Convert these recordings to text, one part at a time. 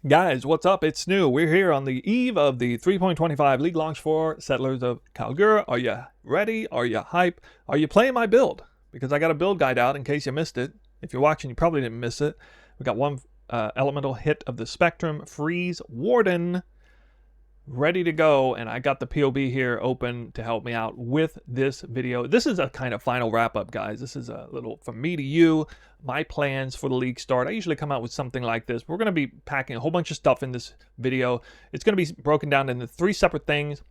Guys, what's up? It's Snoo. We're here on the eve of the 3.25 League launch for Settlers of Kalgura. Are you ready? Are you hype? Are you playing my build? Because I got a build guide out in case you missed it. If you're watching, you probably didn't miss it. We got one elemental hit of the Spectrum, Freeze Warden, ready to go, and I got the PoE here open to help me out with this video. This is a kind of final wrap-up, guys. This is a little from me to you, my plans for the league start. I usually come out with something like this. We're going to be packing a whole bunch of stuff in this video. It's going to be broken down into 3 separate things.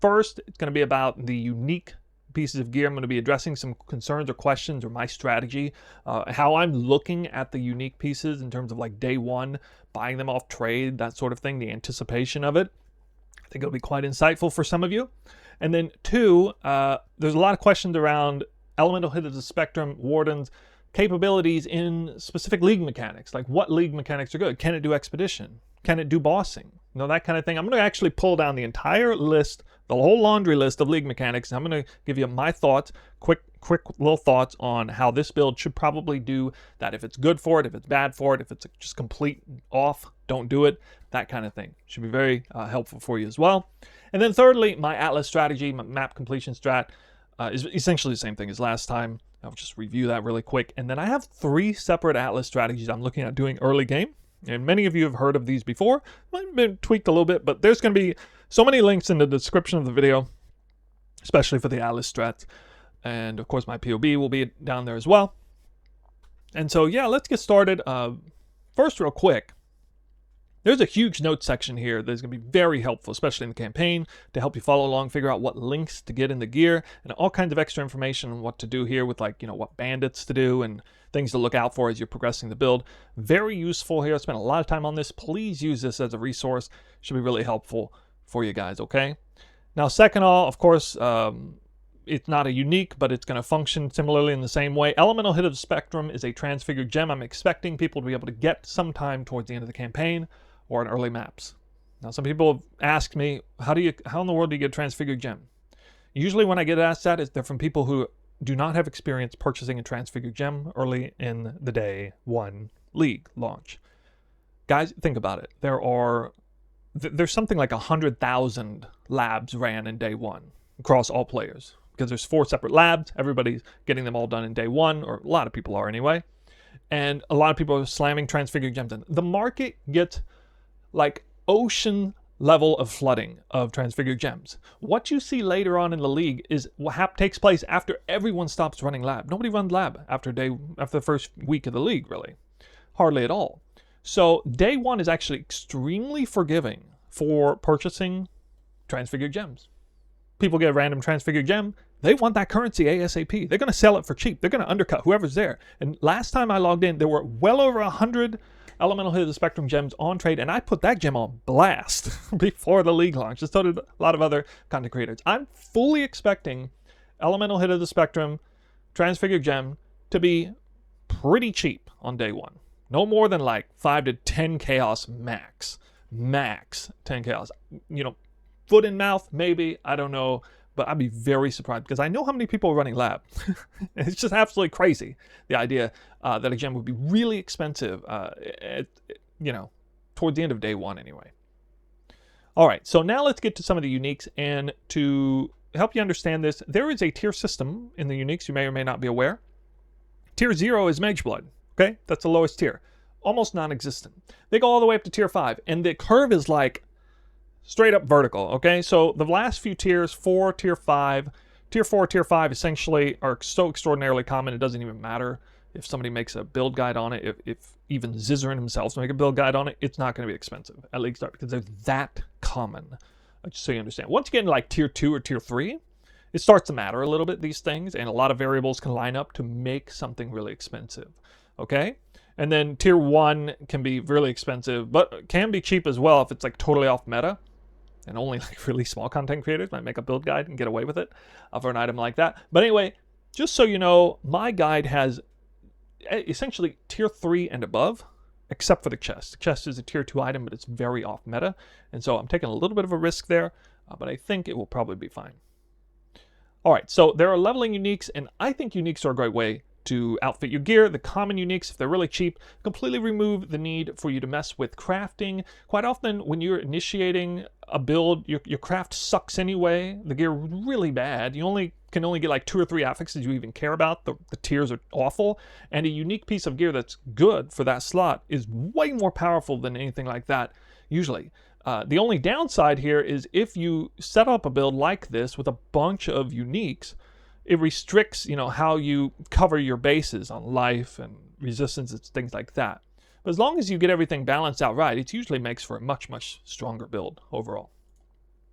First, it's going to be about the unique pieces of gear. I'm going to be addressing some concerns or questions or my strategy, how I'm looking at the unique pieces in terms of like day one, buying them off trade, that sort of thing, the anticipation of it. I think it'll be quite insightful for some of you. And then 2, there's a lot of questions around elemental hit of the spectrum, wardens, capabilities in specific league mechanics. Like what league mechanics are good? Can it do expedition? Can it do bossing? You know, that kind of thing. I'm going to actually pull down the entire list, the whole laundry list of league mechanics. And I'm going to give you my thoughts, quick little thoughts on how this build should probably do that. If it's good for it, if it's bad for it, if it's just complete off, don't do it, that kind of thing. Should be very helpful for you as well. And then thirdly, my Atlas strategy, my map completion strat, is essentially the same thing as last time. I'll just review that really quick. And then I have 3 separate Atlas strategies I'm looking at doing early game. And many of you have heard of these before. Might have been tweaked a little bit, but there's going to be so many links in the description of the video, especially for the Atlas strats. And of course, my PoE will be down there as well. And so, yeah, let's get started. First, real quick, there's a huge notes section here that's going to be very helpful, especially in the campaign, to help you follow along, figure out what links to get in the gear, and all kinds of extra information on what to do here with, like, you know, what bandits to do and things to look out for as you're progressing the build. Very useful here. I spent a lot of time on this. Please use this as a resource. Should be really helpful for you guys, okay? Now, second all, of course, it's not a unique, but it's going to function similarly in the same way. Elemental Hit of the Spectrum is a transfigured gem I'm expecting people to be able to get sometime towards the end of the campaign or in early maps. Now, some people have asked me, how in the world do you get a transfigured gem? Usually when I get asked that, they're from people who do not have experience purchasing a transfigured gem early in the day 1 league launch. Guys, think about it. There's something like 100,000 labs ran in day 1 across all players, because there's 4 separate labs. Everybody's getting them all done in day 1, or a lot of people are anyway. And a lot of people are slamming transfigured gems in. The market gets like ocean level of flooding of transfigured gems. What you see later on in the league is what takes place after everyone stops running lab. Nobody runs lab after the first week of the league, really. Hardly at all. So day 1 is actually extremely forgiving for purchasing transfigured gems. People get a random transfigured gem. They want that currency ASAP. They're going to sell it for cheap. They're going to undercut whoever's there. And last time I logged in, there were well over 100 Elemental Hit of the Spectrum gems on trade, and I put that gem on blast before the league launch. Just so did a lot of other content creators. I'm fully expecting Elemental Hit of the Spectrum transfigured gem to be pretty cheap on day 1. No more than like 5 to 10 chaos max. Max 10 chaos. You know, foot in mouth, maybe. I don't know. But I'd be very surprised because I know how many people are running lab. It's just absolutely crazy, the idea that a gem would be really expensive, you know, toward the end of day 1 anyway. All right, so now let's get to some of the uniques. And to help you understand this, there is a tier system in the uniques. You may or may not be aware. Tier 0 is Mageblood, okay? That's the lowest tier. Almost non-existent. They go all the way up to tier 5, and the curve is like straight up vertical, okay? So the last few tiers, 4, tier 5, tier 4, tier 5 essentially are so extraordinarily common it doesn't even matter if somebody makes a build guide on it. If even Zizzarin himself make a build guide on it, it's not going to be expensive at League Start because they're that common, just so you understand. Once you get into like tier 2 or tier 3, it starts to matter a little bit, these things, and a lot of variables can line up to make something really expensive, okay? And then tier 1 can be really expensive, but can be cheap as well if it's like totally off meta. And only like really small content creators might make a build guide and get away with it for an item like that. But anyway, just so you know, my guide has essentially tier 3 and above, except for the chest. The chest is a tier 2 item, but it's very off meta. And so I'm taking a little bit of a risk there, but I think it will probably be fine. All right, so there are leveling uniques, and I think uniques are a great way to outfit your gear. The common uniques, if they're really cheap, completely remove the need for you to mess with crafting. Quite often when you're initiating a build, your craft sucks anyway. The gear really bad. You can only get like 2 or 3 affixes you even care about. The tiers are awful. And a unique piece of gear that's good for that slot is way more powerful than anything like that usually. The only downside here is if you set up a build like this with a bunch of uniques, it restricts, how you cover your bases on life and resistance and things like that. But as long as you get everything balanced out right, it usually makes for a much, much stronger build overall.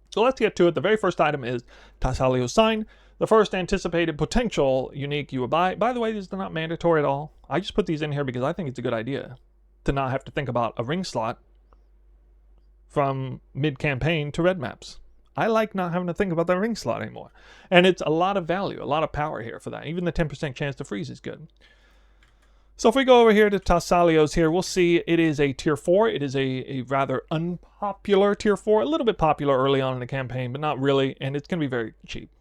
So let's get to it. The very first item is Tassalio's Sign, the first anticipated potential unique you will buy. By the way, these are not mandatory at all. I just put these in here because I think it's a good idea to not have to think about a ring slot from mid-campaign to red maps. I like not having to think about that ring slot anymore. And it's a lot of value, a lot of power here for that. Even the 10% chance to freeze is good. So if we go over here to Tassalio's here, we'll see it is a tier 4. It is a rather unpopular tier 4. A little bit popular early on in the campaign, but not really. And it's going to be very cheap.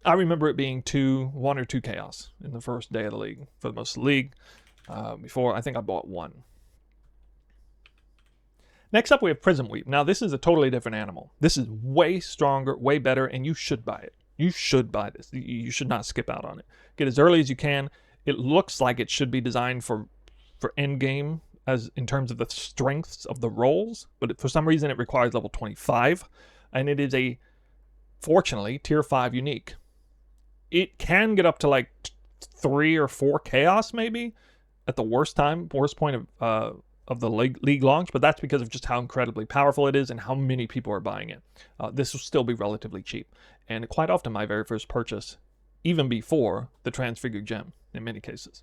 I remember it being 1 or 2 chaos in the first day of the league. For the most of the league. Before, I think I bought 1. Next up, we have Prism Weave. Now, this is a totally different animal. This is way stronger, way better, and you should buy it. You should buy this. You should not skip out on it. Get as early as you can. It looks like it should be designed for endgame as in terms of the strengths of the rolls, but for some reason it requires level 25, and it is fortunately, tier 5 unique. It can get up to like 3 or 4 chaos maybe at the worst point of the league launch, but that's because of just how incredibly powerful it is and how many people are buying it. This will still be relatively cheap, and quite often my very first purchase, even before the Transfigured Gem in many cases.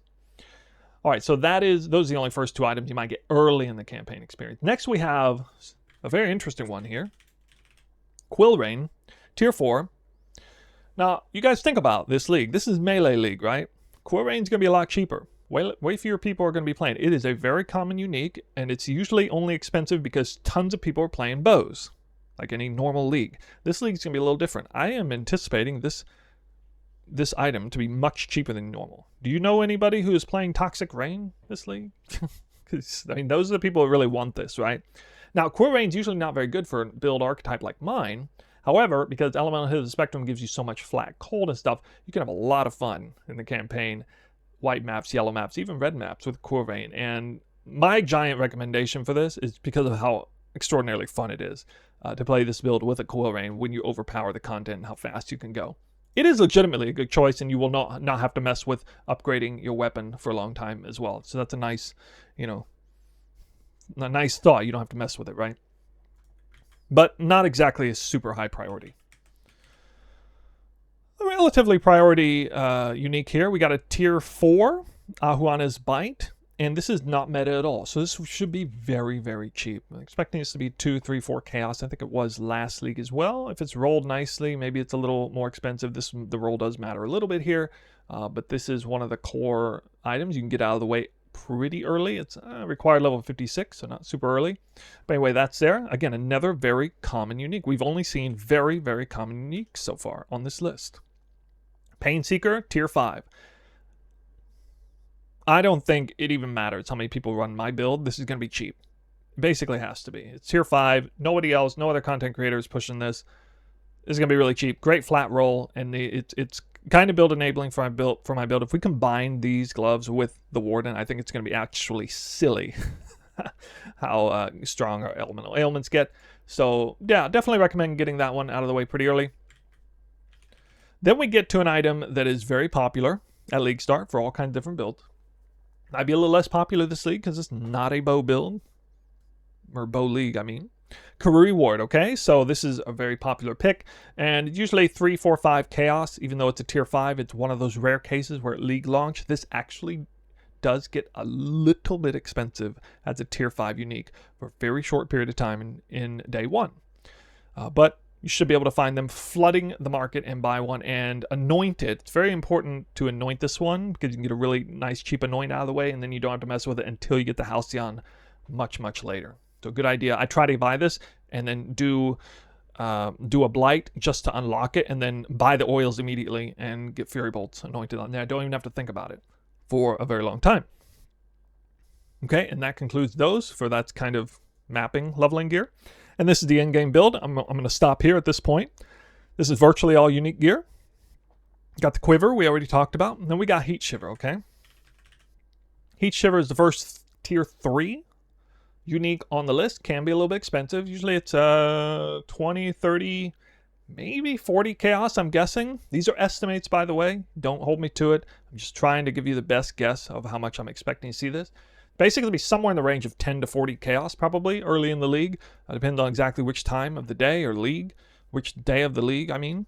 All right, so those are the only first 2 items you might get early in the campaign experience. Next we have a very interesting one here. Quill Rain, tier 4. Now, you guys think about this league. This is Melee League, right? Quill Rain's going to be a lot cheaper. Way fewer people are going to be playing. It is a very common unique, and it's usually only expensive because tons of people are playing bows, like any normal league. This league is going to be a little different. I am anticipating this item to be much cheaper than normal. Do you know anybody who is playing Toxic Rain this league? Because, I mean, those are the people who really want this, right? Now, Quill Rain's usually not very good for a build archetype like mine. However, because Elemental Hit of the Spectrum gives you so much flat cold and stuff, you can have a lot of fun in the campaign. White maps, yellow maps, even red maps with Quill Rain. And my giant recommendation for this is because of how extraordinarily fun it is to play this build with a Quill Rain when you overpower the content and how fast you can go. It is legitimately a good choice, and you will not have to mess with upgrading your weapon for a long time as well. So that's a nice, a nice thought. You don't have to mess with it, right? But not exactly a super high priority. A relatively priority unique here. We got a tier 4, Ahuana's Bite, and this is not meta at all. So this should be very, very cheap. I'm expecting this to be 2, 3, 4 chaos. I think it was last league as well. If it's rolled nicely, maybe it's a little more expensive. The roll does matter a little bit here, but this is one of the core items. You can get out of the way pretty early. It's required level 56, so not super early. But anyway, that's there. Again, another very common unique. We've only seen very, very common uniques so far on this list. Painseeker, tier 5. I don't think it even matters how many people run my build. This is going to be cheap. It basically has to be. It's tier 5. Nobody else, no other content creator is pushing this. This is going to be really cheap. Great flat roll, and it's kind of build enabling for my build. If we combine these gloves with the Warden, I think it's going to be actually silly how strong our elemental ailments get. So yeah, definitely recommend getting that one out of the way pretty early. Then we get to an item that is very popular at League Start for all kinds of different builds. Might be a little less popular this league because it's not a bow build. Or bow league, I mean. Karui Ward, okay? So this is a very popular pick. And usually 3, 4, 5 chaos. Even though it's a tier 5, it's one of those rare cases where at League launch, this actually does get a little bit expensive as a tier 5 unique for a very short period of time in day 1. But you should be able to find them flooding the market and buy one and anoint it. It's very important to anoint this one because you can get a really nice cheap anoint out of the way, and then you don't have to mess with it until you get the Halcyon much, much later. So good idea. I try to buy this and then do a blight just to unlock it, and then buy the oils immediately and get Fury Bolts anointed on there. I don't even have to think about it. for a very long time. Okay, and that concludes those for that's kind of mapping leveling gear. And this is the in-game build. I'm going to stop here at this point. This is virtually all unique gear. Got the quiver we already talked about. And then we got heat shiver, okay? Heat shiver is the first tier 3 unique on the list. Can be a little bit expensive. Usually it's 20, 30, maybe 40 chaos, I'm guessing. These are estimates, by the way. Don't hold me to it. I'm just trying to give you the best guess of how much I'm expecting to see this. Basically be somewhere in the range of 10 to 40 chaos probably early in the league. Depends on exactly which time of the day or league, which day of the league, I mean.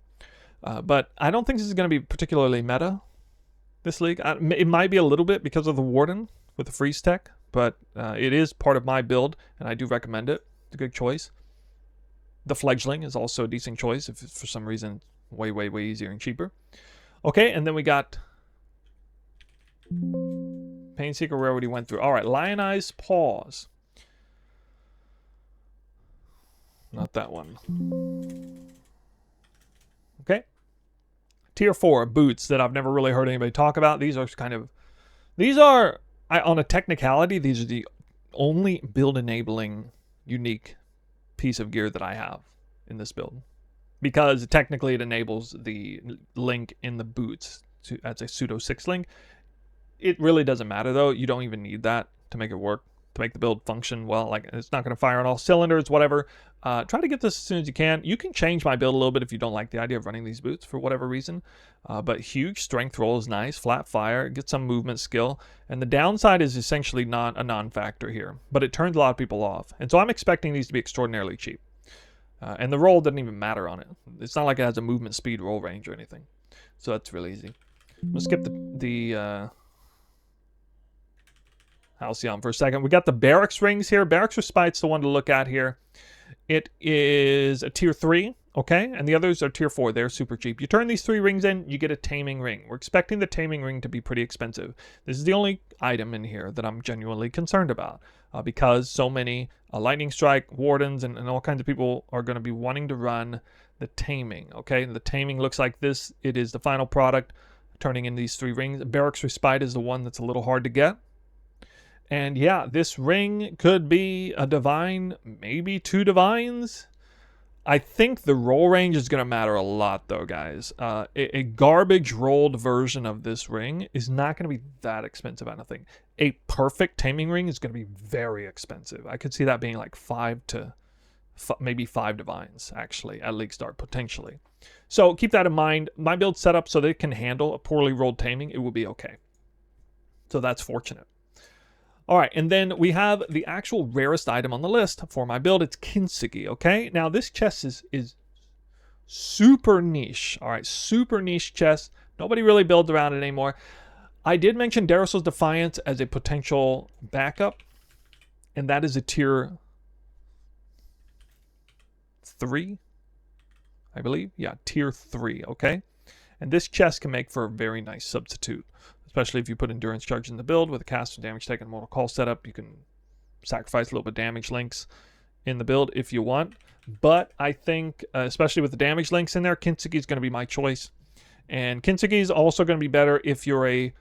But I don't think this is going to be particularly meta, this league. It might be a little bit because of the Warden with the freeze tech, but it is part of my build, and I do recommend it. It's a good choice. The Fledgling is also a decent choice if for some reason way, way, way easier and cheaper. Okay, and then we got Painseeker, we already went through. All right, Lionized Paws. Not that one. Okay. Tier 4 boots that I've never really heard anybody talk about. These are on a technicality, these are the only build enabling unique piece of gear that I have in this build. Because technically it enables the link in the boots as a pseudo 6 link. It really doesn't matter though. You don't even need that to make it work, to make the build function well. Like, it's not going to fire on all cylinders, whatever. Try to get this as soon as you can. You can change my build a little bit if you don't like the idea of running these boots for whatever reason. But huge strength roll is nice. Flat fire, get some movement skill. And the downside is essentially not a non-factor here. But it turns a lot of people off. And so I'm expecting these to be extraordinarily cheap. And the roll doesn't even matter on it. It's not like it has a movement speed roll range or anything. So that's really easy. Let's skip the Halcyon for a second. We got the Barracks rings here. Barracks Respite's the one to look at here. It is a tier 3, okay? And the others are tier 4. They're super cheap. You turn these 3 rings in, you get a Taming Ring. We're expecting the Taming Ring to be pretty expensive. This is the only item in here that I'm genuinely concerned about because so many Lightning Strike, Wardens, and all kinds of people are going to be wanting to run the Taming, okay? The Taming looks like this. It is the final product turning in these 3 rings. Barracks Respite is the one that's a little hard to get. And yeah, this ring could be a divine, maybe 2 divines. I think the roll range is going to matter a lot though, guys. A garbage rolled version of this ring is not going to be that expensive, I don't think. A perfect Taming Ring is going to be very expensive. I could see that being like 5 to maybe 5 divines, actually, at League Start, potentially. So keep that in mind. My build's set up so that it can handle a poorly rolled Taming. It will be okay. So that's fortunate. All right, and then we have the actual rarest item on the list for my build. It's Kintsugi, okay? Now, this chest is super niche, all right? Super niche chest. Nobody really builds around it anymore. I did mention Darussel's Defiance as a potential backup, and that is a tier 3, I believe. Yeah, tier 3, okay? And this chest can make for a very nice substitute. Especially if you put Endurance Charge in the build with a cast and damage taken Mortal Call setup. You can sacrifice a little bit of damage links in the build if you want. But I think, especially with the damage links in there, Kintsugi is going to be my choice. And Kintsugi is also going to be better if you're a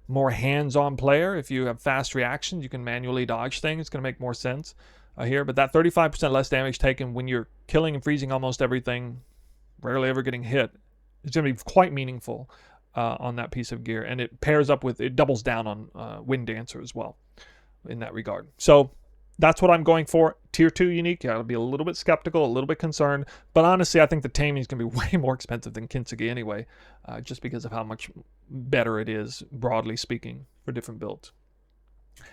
more hands-on player. If you have fast reactions, you can manually dodge things. It's going to make more sense here. But that 35% less damage taken when you're killing and freezing almost everything, rarely ever getting hit, it's going to be quite meaningful. On that piece of gear, and it pairs up with, it doubles down on Wind Dancer as well in that regard. So that's what I'm going for. Tier 2 unique, yeah, I'll be a little bit skeptical, a little bit concerned, but honestly, I think the Taming is going to be way more expensive than Kintsugi anyway, just because of how much better it is, broadly speaking, for different builds.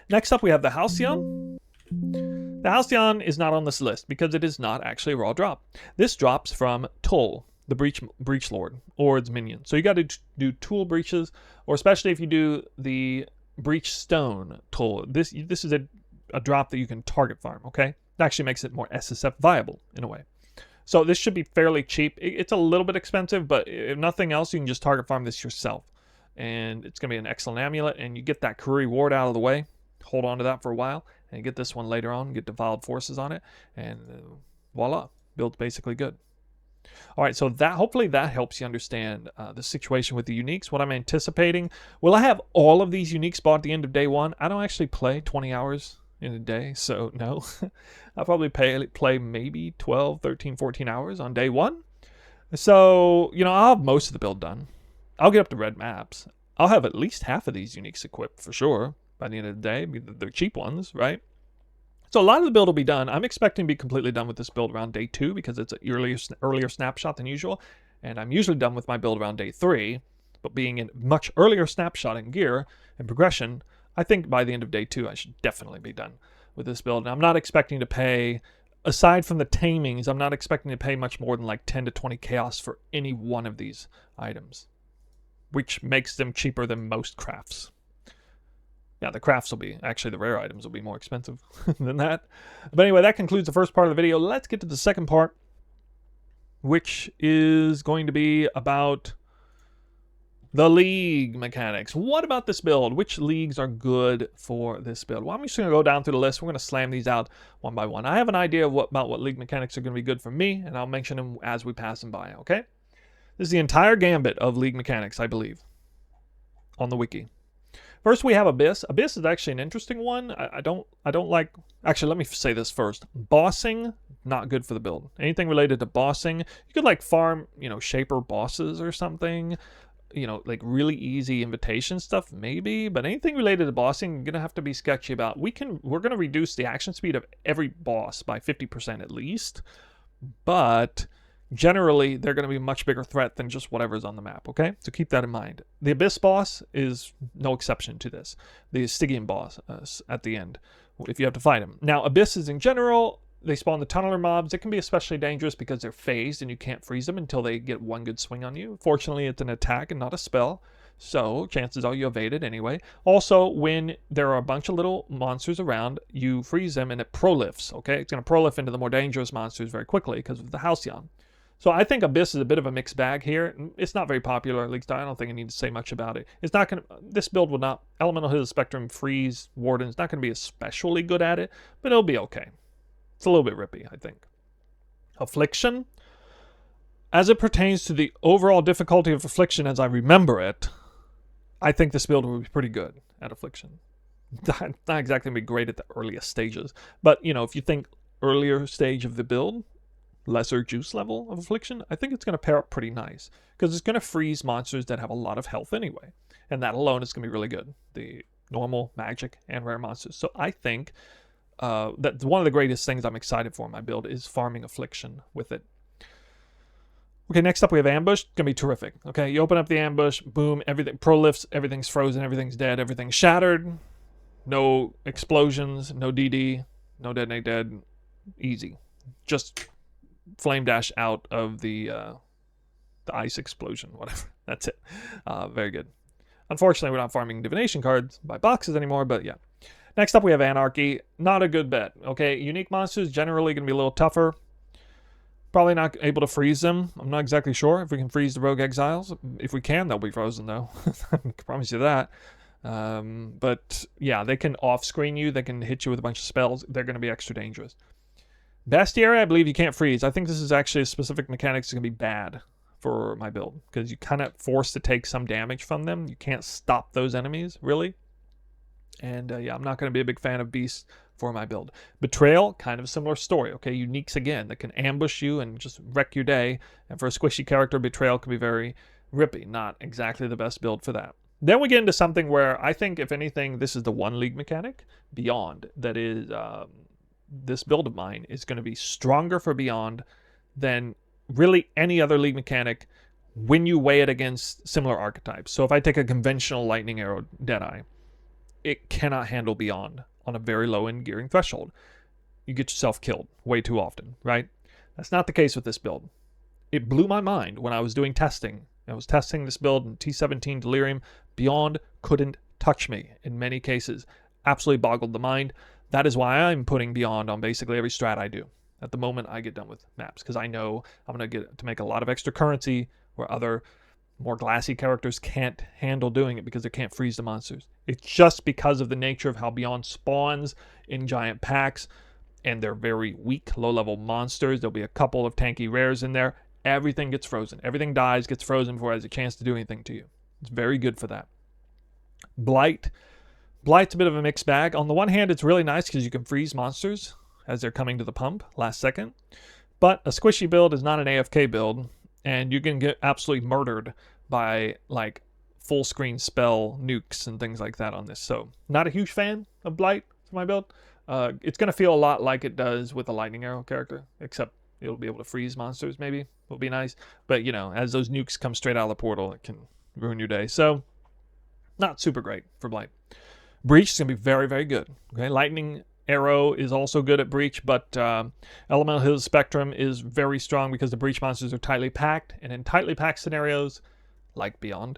Next up, we have the Halcyon. The Halcyon is not on this list because it is not actually a raw drop. This drops from Tull, the breach lord, or its minion. So you got to do tool breaches, or especially if you do the breach stone tool. This is a drop that you can target farm, okay? It actually makes it more SSF viable in a way. So this should be fairly cheap. It's a little bit expensive, but if nothing else, you can just target farm this yourself. And it's going to be an excellent amulet, and you get that Kurui ward out of the way. Hold on to that for a while, and you get this one later on, get Defiled Forces on it, and voila, build's basically good. All right, so that hopefully that helps you understand the situation with the uniques, what I'm anticipating. Will I have all of these uniques bought at the end of day one? I don't actually play 20 hours in a day, so no. I'll probably play maybe 12, 13, 14 hours on day one. So, I'll have most of the build done. I'll get up to red maps. I'll have at least half of these uniques equipped for sure by the end of the day. They're cheap ones, right? So a lot of the build will be done. I'm expecting to be completely done with this build around day 2 because it's an earlier snapshot than usual. And I'm usually done with my build around day 3. But being in much earlier snapshot in gear and progression, I think by the end of day 2 I should definitely be done with this build. And I'm not expecting to pay, aside from the tamings, I'm not expecting to pay much more than like 10 to 20 chaos for any one of these items, which makes them cheaper than most crafts. Yeah, the crafts will be, actually the rare items will be more expensive than that. But anyway, that concludes the first part of the video. Let's get to the second part, which is going to be about the league mechanics. What about this build? Which leagues are good for this build? Well, I'm just going to go down through the list. We're going to slam these out one by one. I have an idea of about what league mechanics are going to be good for me, and I'll mention them as we pass them by, okay? This is the entire gambit of league mechanics, I believe, on the wiki. First, we have Abyss. Abyss is actually an interesting one. I don't like... Actually, let me say this first. Bossing, not good for the build. Anything related to bossing, you could like farm, shaper bosses or something. Like really easy invitation stuff, maybe. But anything related to bossing, you're gonna have to be sketchy about. We're gonna reduce the action speed of every boss by 50% at least. But generally, they're going to be a much bigger threat than just whatever's on the map, okay? So keep that in mind. The Abyss boss is no exception to this. The Stygian boss at the end, if you have to fight him. Now, Abysses in general, they spawn the tunneler mobs. It can be especially dangerous because they're phased and you can't freeze them until they get one good swing on you. Fortunately, it's an attack and not a spell, so chances are you evade it anyway. Also, when there are a bunch of little monsters around, you freeze them and it prolifts, okay? It's going to prolift into the more dangerous monsters very quickly because of the Halcyon. So I think Abyss is a bit of a mixed bag here. It's not very popular, at least I don't think I need to say much about it. It's not going to, this build will not, Elemental Hit of Spectrum, Freeze, Warden's not going to be especially good at it, but it'll be okay. It's a little bit rippy, I think. Affliction. As it pertains to the overall difficulty of Affliction as I remember it, I think this build will be pretty good at Affliction. Not exactly going to be great at the earliest stages, but, if you think earlier stage of the build, lesser juice level of Affliction, I think it's going to pair up pretty nice because it's going to freeze monsters that have a lot of health anyway, and that alone is going to be really good. The normal, magic, and rare monsters. So I think that one of the greatest things I'm excited for in my build is farming Affliction with it. Okay, next up we have Ambush. It's going to be terrific. Okay, you open up the ambush, boom, everything prolifts, everything's frozen, everything's dead, everything's shattered. No explosions, no DD, no detonate dead. Easy. Just flame dash out of the ice explosion, whatever. That's it. Very good. Unfortunately, we're not farming divination cards by boxes anymore, but yeah. Next up, we have Anarchy. Not a good bet, okay? Unique monsters generally going to be a little tougher. Probably not able to freeze them. I'm not exactly sure if we can freeze the Rogue Exiles. If we can, they'll be frozen, though. I can promise you that. But yeah, they can off-screen you. They can hit you with a bunch of spells. They're going to be extra dangerous. Bestiary, I believe you can't freeze. I think this is actually a specific mechanic that's going to be bad for my build because you kind of forced to take some damage from them. You can't stop those enemies, really. And yeah, I'm not going to be a big fan of beasts for my build. Betrayal, kind of a similar story, okay? Uniques again that can ambush you and just wreck your day. And for a squishy character, Betrayal can be very rippy. Not exactly the best build for that. Then we get into something where I think, if anything, this is the one league mechanic, Beyond, that is... this build of mine is going to be stronger for Beyond than really any other league mechanic when you weigh it against similar archetypes. So if I take a conventional Lightning Arrow Deadeye, it cannot handle Beyond on a very low end gearing threshold. You get yourself killed way too often, right? That's not the case with this build. It blew my mind when I was doing testing. I was testing this build in T17 Delirium. Beyond couldn't touch me in many cases. Absolutely boggled the mind. That is why I'm putting Beyond on basically every strat I do at the moment I get done with maps, because I know I'm going to get to make a lot of extra currency where other more glassy characters can't handle doing it because they can't freeze the monsters. It's just because of the nature of how Beyond spawns in giant packs, and they're very weak, low-level monsters. There'll be a couple of tanky rares in there. everything gets frozen. Everything dies, gets frozen before it has a chance to do anything to you. It's very good for that. Blight. Blight's a bit of a mixed bag. On the one hand, it's really nice because you can freeze monsters as they're coming to the pump last second. But a squishy build is not an AFK build, and you can get absolutely murdered by like full screen spell nukes and things like that on this. So not a huge fan of Blight for my build. It's going to feel a lot like it does with a lightning arrow character, except it'll be able to freeze monsters maybe. Will be nice. But, you know, as those nukes come straight out of the portal, it can ruin your day. So not super great for Blight. Breach is going to be very, very good. Okay, Lightning Arrow is also good at Breach, but Elemental Hit Spectrum is very strong because the Breach monsters are tightly packed, and in tightly packed scenarios, like Beyond,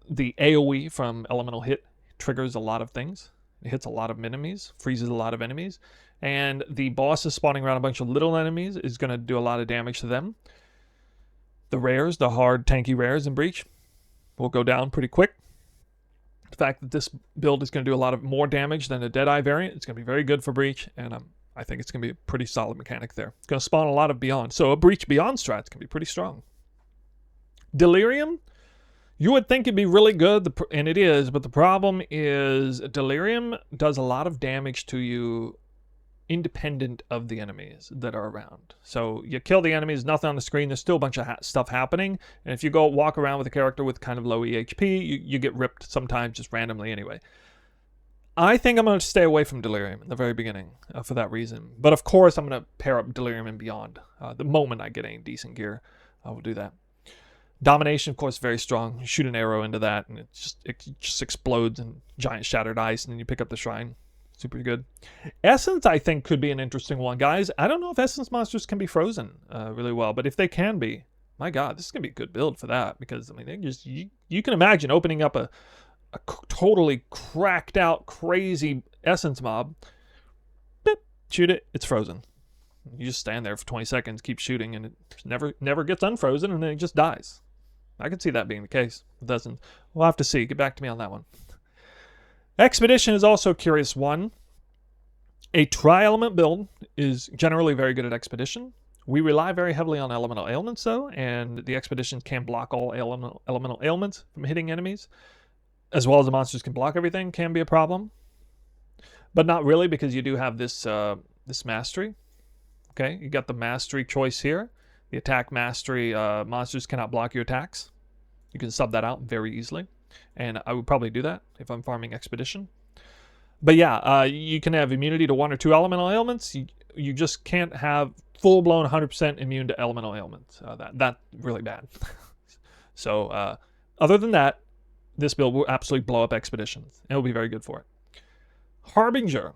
the AoE from Elemental Hit triggers a lot of things. It hits a lot of enemies, freezes a lot of enemies, and the bosses spawning around a bunch of little enemies is going to do a lot of damage to them. The rares, the hard tanky rares in Breach, will go down pretty quick. The fact that this build is going to do a lot of more damage than the Deadeye variant, it's going to be very good for Breach, and I think it's going to be a pretty solid mechanic there. It's going to spawn a lot of Beyond, so a Breach Beyond strat can be pretty strong. Delirium, you would think it'd be really good, and it is, but the problem is Delirium does a lot of damage to you independent of the enemies that are around. So you kill the enemies, nothing on the screen, there's still a bunch of stuff happening, and if you go walk around with a character with kind of low EHP, you get ripped sometimes just randomly anyway. I think I'm going to stay away from Delirium in the very beginning for that reason. But of course I'm going to pair up Delirium and Beyond. The moment I get any decent gear, I will do that. Domination, of course, very strong. You shoot an arrow into that and it just explodes in giant shattered ice, and then you pick up the shrine. Super good. Essence, I think, could be an interesting one. Guys, I don't know if Essence monsters can be frozen really well, but if they can be, my God, this is going to be a good build for that. Because, I mean, they just you can imagine opening up a totally cracked out, crazy Essence mob. Beep, shoot it, it's frozen. You just stand there for 20 seconds, keep shooting, and it never gets unfrozen, and then it just dies. I can see that being the case. It doesn't. We'll have to see. Get back to me on that one. Expedition is also a curious one. A tri-element build is generally very good at Expedition. We rely very heavily on elemental ailments, though, and the Expeditions can block all elemental ailments from hitting enemies, as well as the monsters can block everything. Can be a problem, but not really, because you do have this this mastery. Okay, you got the mastery choice here. The attack mastery, monsters cannot block your attacks. You can sub that out very easily. And I would probably do that if I'm farming Expedition. But yeah, you can have immunity to 1 or 2 elemental ailments. You just can't have full-blown 100% immune to elemental ailments. That's really bad. So other than that, this build will absolutely blow up Expeditions. It will be very good for it. Harbinger.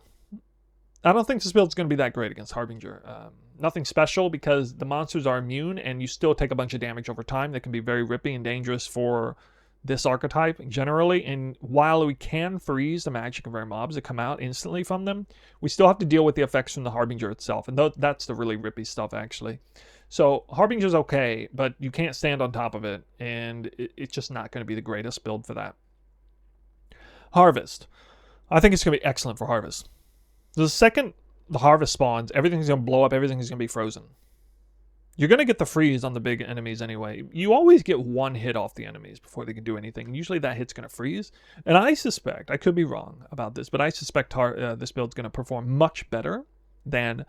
I don't think this build is going to be that great against Harbinger. Nothing special, because the monsters are immune and you still take a bunch of damage over time. That can be very rippy and dangerous for this archetype generally. And while we can freeze the magic and rare mobs that come out instantly from them, we still have to deal with the effects from the Harbinger itself. And that's the really rippy stuff, actually. So Harbinger's okay, but you can't stand on top of it. And it's just not going to be the greatest build for that. Harvest. I think it's going to be excellent for Harvest. The second the Harvest spawns, everything's going to blow up, everything's going to be frozen. You're going to get the freeze on the big enemies anyway. You always get one hit off the enemies before they can do anything. Usually that hit's going to freeze. And I suspect, I could be wrong about this, but I suspect this build's going to perform much better than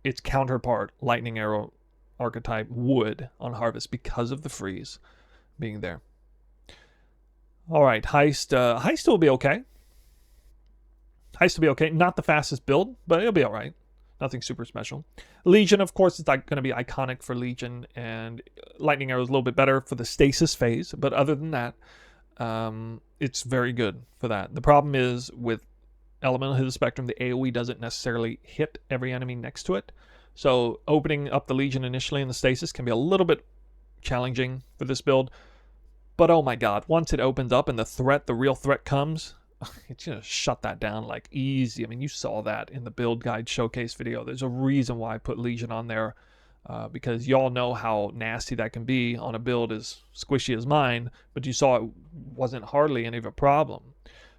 its counterpart, Lightning Arrow archetype, would on Harvest because of the freeze being there. All right, Heist. Heist will be okay. Heist will be okay. Not the fastest build, but it'll be all right. Nothing super special. Legion, of course, is going to be iconic for Legion, and Lightning Arrow is a little bit better for the stasis phase, but other than that, it's very good for that. The problem is with Elemental Hit Spectrum, the AoE doesn't necessarily hit every enemy next to it, so opening up the Legion initially in the stasis can be a little bit challenging for this build, but oh my God, once it opens up and the real threat comes, it's going to shut that down like easy. I mean, you saw that in the build guide showcase video. There's a reason why I put Legion on there, because y'all know how nasty that can be on a build as squishy as mine, but you saw it wasn't hardly any of a problem.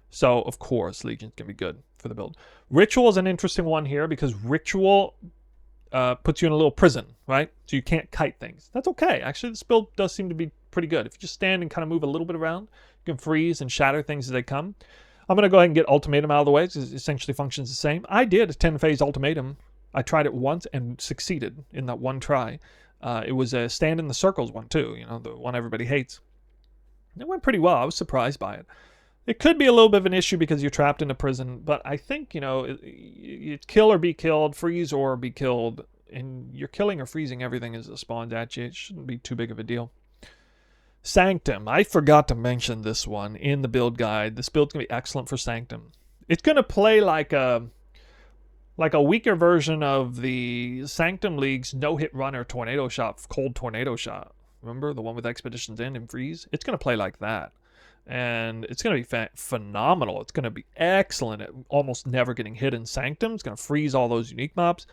So, of course, Legion's going to be good for the build. Ritual is an interesting one here, because Ritual, puts you in a little prison, right? So you can't kite things. That's okay. Actually, this build does seem to be pretty good. If you just stand and kind of move a little bit around, you can freeze and shatter things as they come. I'm going to go ahead and get ultimatum out of the way because it essentially functions the same. I did a 10-phase ultimatum. I tried it once and succeeded in that one try. It was a stand in the circles one too, you know, the one everybody hates. It went pretty well. I was surprised by it. It could be a little bit of an issue because you're trapped in a prison, but I think, you know, it's kill or be killed, freeze or be killed, and you're killing or freezing everything as it spawns at you. It shouldn't be too big of a deal. Sanctum. I forgot to mention this one in the build guide. This build's going to be excellent for Sanctum. It's going to play like a weaker version of the Sanctum League's no-hit runner tornado shot, cold tornado shot. Remember the one with Expeditions End and Freeze? It's going to play like that. And it's going to be phenomenal. It's going to be excellent at almost never getting hit in Sanctum. It's going to freeze all those unique mobs.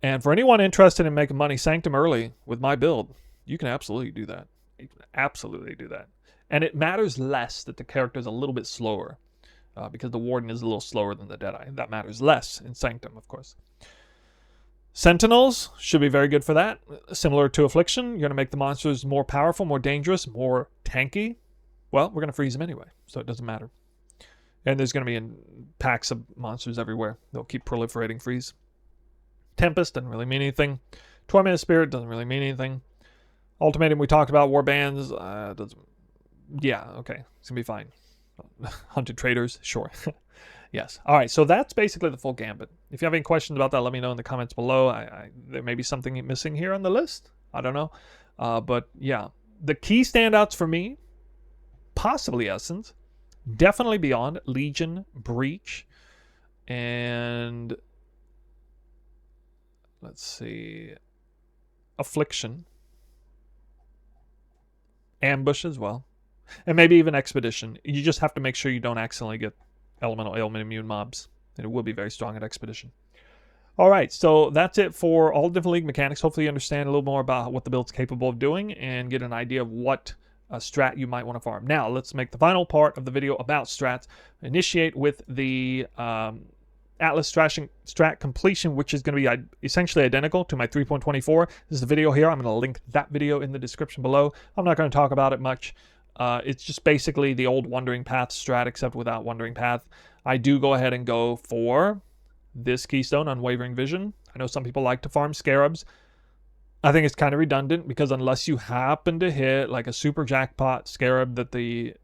And for anyone interested in making money Sanctum early with my build, you can absolutely do that. You can absolutely do that. And it matters less that the character is a little bit slower because the Warden is a little slower than the Deadeye. That matters less in Sanctum, of course. Sentinels should be very good for that. Similar to Affliction, you're going to make the monsters more powerful, more dangerous, more tanky. Well, we're going to freeze them anyway, so it doesn't matter. And there's going to be packs of monsters everywhere. They'll keep proliferating freeze. Tempest doesn't really mean anything. Tormented Spirit doesn't really mean anything. Ultimatum we talked about. Warbands, doesn't. Yeah, okay. It's going to be fine. Hunted Traders, sure. Yes. All right, so that's basically the full gambit. If you have any questions about that, let me know in the comments below. There may be something missing here on the list. I don't know. But yeah, the key standouts for me, possibly Essence, definitely Beyond, Legion, Breach, and let's see, Affliction, Ambush as well, and maybe even Expedition. You just have to make sure you don't accidentally get elemental ailment immune mobs, and it will be very strong at Expedition. All right, so that's it for all different league mechanics. Hopefully you understand a little more about what the build's capable of doing and get an idea of what strat you might want to farm. Now, let's make the final part of the video about strats. Initiate with the Atlas strat completion, which is going to be essentially identical to my 3.24. This is the video here. I'm going to link that video in the description below. I'm not going to talk about it much. It's just basically the old Wandering Path strat, except without Wandering Path. I do go ahead and go for this keystone, Unwavering Vision. I know some people like to farm Scarabs. I think it's kind of redundant because unless you happen to hit like a super jackpot Scarab that the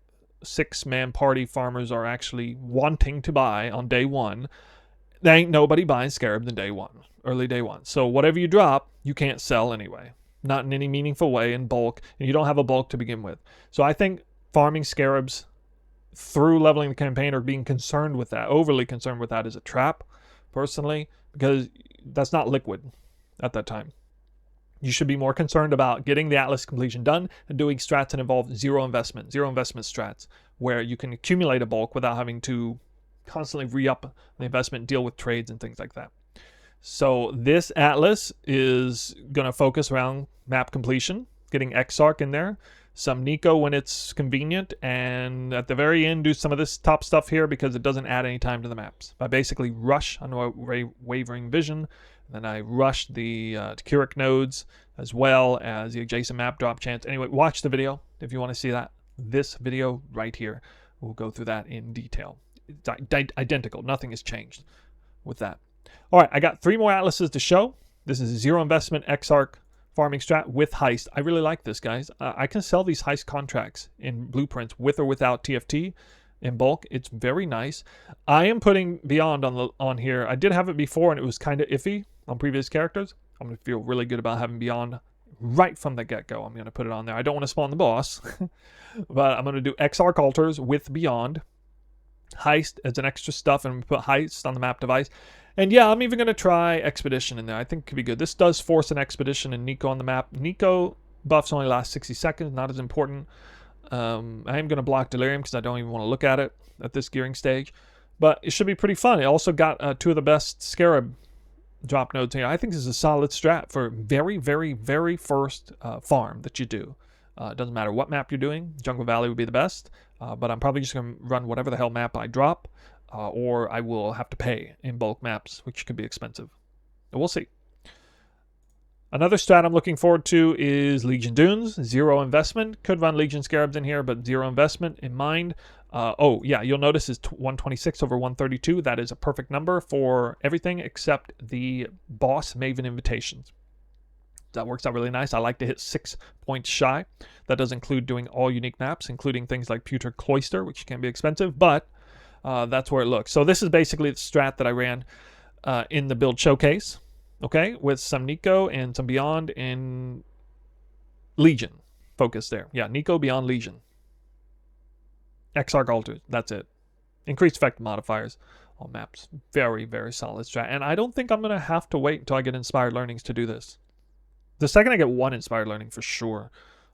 6-man party farmers are actually wanting to buy on day one, there ain't nobody buying Scarab than day one, early day one. So whatever you drop, you can't sell anyway. Not in any meaningful way in bulk, and you don't have a bulk to begin with. So I think farming Scarabs through leveling the campaign or being concerned with that, overly concerned with that, is a trap, personally, because that's not liquid at that time. You should be more concerned about getting the Atlas completion done and doing strats that involve zero investment strats, where you can accumulate a bulk without having to constantly re-up the investment, deal with trades and things like that. So this Atlas is going to focus around map completion, getting Exarch in there, some Nico when it's convenient, and at the very end do some of this top stuff here because it doesn't add any time to the maps. I basically rush Unwavering Vision, then I rush the Keurig nodes as well as the adjacent map drop chance. Anyway, watch the video if you want to see that. This video right here, we'll go through that in detail. It's identical, nothing has changed with that. All right, I got 3 more Atlases to show. This is a zero investment Exarch farming strat with heist. I really like this, guys. I can sell these heist contracts in blueprints with or without TFT in bulk. It's very nice. I am putting Beyond on here. I did have it before and it was kind of iffy on previous characters. I'm going to feel really good about having Beyond right from the get-go. I'm going to put it on there. I don't want to spawn the boss, but I'm going to do Exarch altars with Beyond. Heist as an extra stuff, and put Heist on the map device. And yeah, I'm even going to try Expedition in there. I think it could be good. This does force an Expedition and Nico on the map. Nico buffs only last 60 seconds, not as important. I am going to block Delirium because I don't even want to look at it at this gearing stage. But it should be pretty fun. It also got 2 of the best Scarab drop nodes here. I think this is a solid strat for very, very, very first farm that you do. It doesn't matter what map you're doing. Jungle Valley would be the best. But I'm probably just going to run whatever the hell map I drop. Or I will have to pay in bulk maps, which could be expensive. We'll see. Another strat I'm looking forward to is Legion Dunes. 0 investment. Could run Legion Scarabs in here, but 0 investment in mind. Oh, yeah, you'll notice is 126 over 132. That is a perfect number for everything except the boss Maven invitations. That works out really nice. I like to hit 6 points shy. That does include doing all unique maps, including things like Putrid Cloister, which can be expensive, but that's where it looks. So this is basically the strat that I ran in the build showcase, okay, with some Nico and some Beyond and Legion focus there. Yeah, Nico, Beyond, Legion. Exarch Altars, that's it. Increased effect modifiers on maps. Very, very solid strat. And I don't think I'm going to have to wait until I get Inspired Learnings to do this. The second I get 1 Inspired Learning for sure,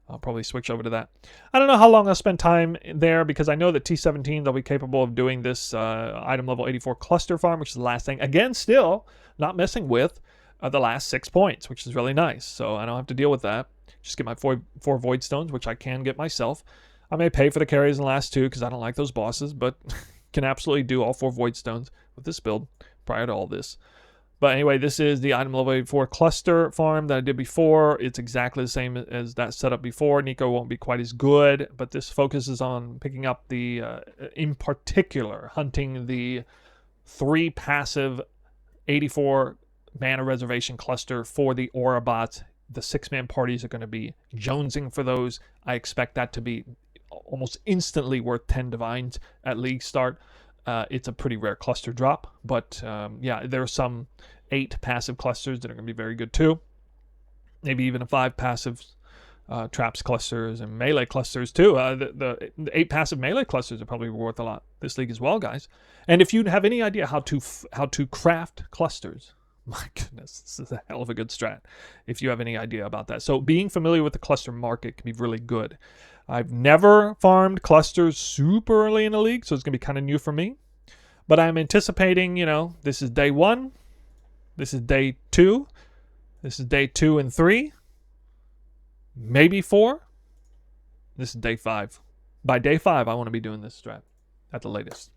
I'll probably switch over to that. I don't know how long I'll spend time there because I know that T17 they'll be capable of doing this item level 84 cluster farm, which is the last thing. Again, still not messing with the last 6 points, which is really nice. So I don't have to deal with that. Just get my four Void Stones, which I can get myself. I may pay for the carries in the last 2 because I don't like those bosses, but can absolutely do all 4 Void Stones with this build prior to all this. But anyway, this is the item level 84 cluster farm that I did before. It's exactly the same as that setup before. Nico won't be quite as good, but this focuses on picking up the, in particular, hunting the 3 passive 84 mana reservation cluster for the Aura bots. The 6-man parties are going to be jonesing for those. I expect that to be almost instantly worth 10 divines at league start. It's a pretty rare cluster drop, but yeah, there are some 8 passive clusters that are going to be very good too. Maybe even a 5 passive traps clusters and melee clusters too. The 8 passive melee clusters are probably worth a lot this league as well, guys. And if you have any idea how to craft clusters, my goodness, this is a hell of a good strat if you have any idea about that. So being familiar with the cluster market can be really good. I've never farmed clusters super early in the league, so it's going to be kind of new for me. But I'm anticipating, you know, this is day 1. This is day 2. This is day 2 and 3. Maybe 4. This is day 5. By day 5, I want to be doing this strat at the latest.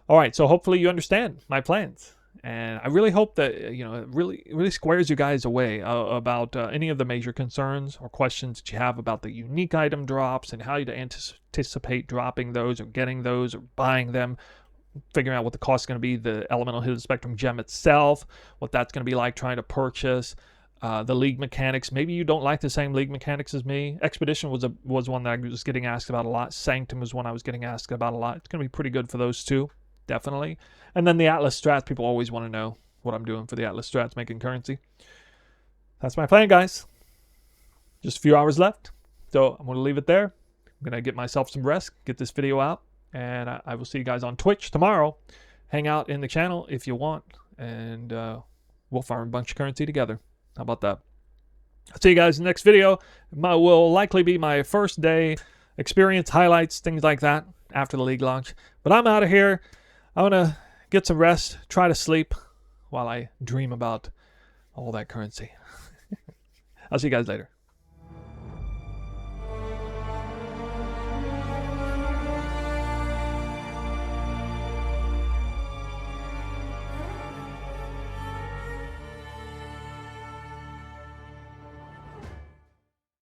All right, so hopefully you understand my plans. And I really hope that, you know, it really squares you guys away about any of the major concerns or questions that you have about the unique item drops and how to anticipate dropping those or getting those or buying them, figuring out what the cost is going to be, the Elemental Hidden Spectrum gem itself, what that's going to be like trying to purchase, the league mechanics. Maybe you don't like the same league mechanics as me. Expedition was one that I was getting asked about a lot. Sanctum was one I was getting asked about a lot. It's going to be pretty good for those two. Definitely. And then the Atlas strats, people always want to know what I'm doing for the Atlas strats, making currency. That's my plan, guys. Just a few hours left. So I'm going to leave it there. I'm going to get myself some rest, get this video out, and I will see you guys on Twitch tomorrow. Hang out in the channel if you want, and we'll farm a bunch of currency together. How about that? I'll see you guys in the next video. It will likely be my first day experience, highlights, things like that after the league launch. But I'm out of here. I want to get some rest, try to sleep while I dream about all that currency. I'll see you guys later.